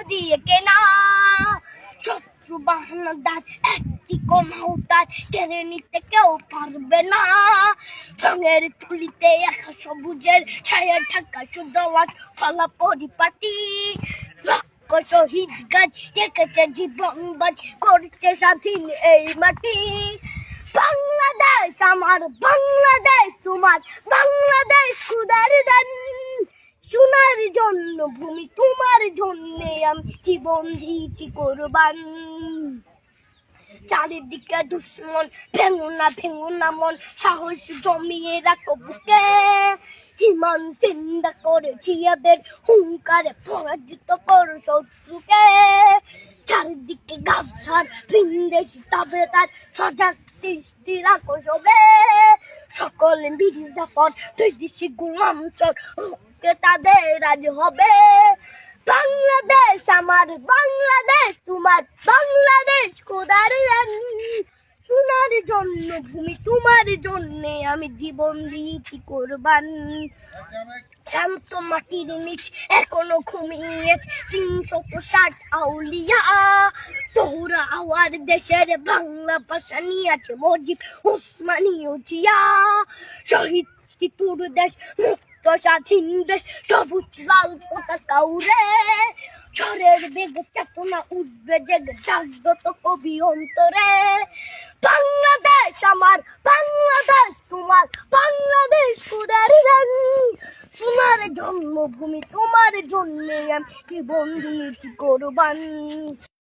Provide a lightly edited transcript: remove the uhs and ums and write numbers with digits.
দিয়ে কেনা। শত্রু বাহানাদার একটি কণাও তার কেড়ে নিতে কেউ পারবে না। রঙের তুলিতে একা সবুজের ছায়া ঢাকা সুজলাস ফলা পরিপাটি। লক্ষ শহীদ গাছ রেখেছে জীবন বাজ করছে স্বাধীন এই মাটি। বাংলাদেশ আমার, বাংলাদেশ তোমার, বাংলাদেশ খুদার দান। সোনার জন্য ভূমি তোমার জন্যে আমি জীবন দিয়েছি কোরবান। চারিদিকে দুশ্মন, ভেঙো না মন, সাহস জমিয়ে রাখো বুকে। ইমান জিন্দা করে জিয়াদের হুঙ্কারে পরাজিত করো শত্রুকে। চারিদিকে গাদ্দার ভিনদেশি তাবেদার সজাগ দৃষ্টি রাখো সবে। সকলে মির্জাফর বিদেশি গোলাম চোর রুখতে তাদের আজ হবে। বাংলাদেশ আমার, বাংলাদেশ তোমার, বাংলাদেশ খোদার দান। সোনার জন্য ভূমি তোমার জন্যে আমি জীবন দিয়েছি কোরবান। শান্ত মাটির নিচ এখনো ঘুমিয়ে ৩৬০ আউলিয়া। সোহরা আওয়ার দেশের বাংলা ভাষা নিয়ে আছে মজিদ ওসমানীয় জিয়া। শহীদ তোর দেশ মুক্ত স্বাধীন দেশ, সবুজ লাল পতাকা উড়ে। ঝড়ের বেগে চেতনা উঠবে জেগে জাগ্রত কবি অন্তরে। বাংলাদেশ আমার, বাংলাদেশ তোমার, বাংলাদেশ খোদার দান। সোনার জন্মভূমি তোমার জন্যে আমি জীবন দিয়েছি কোরবান।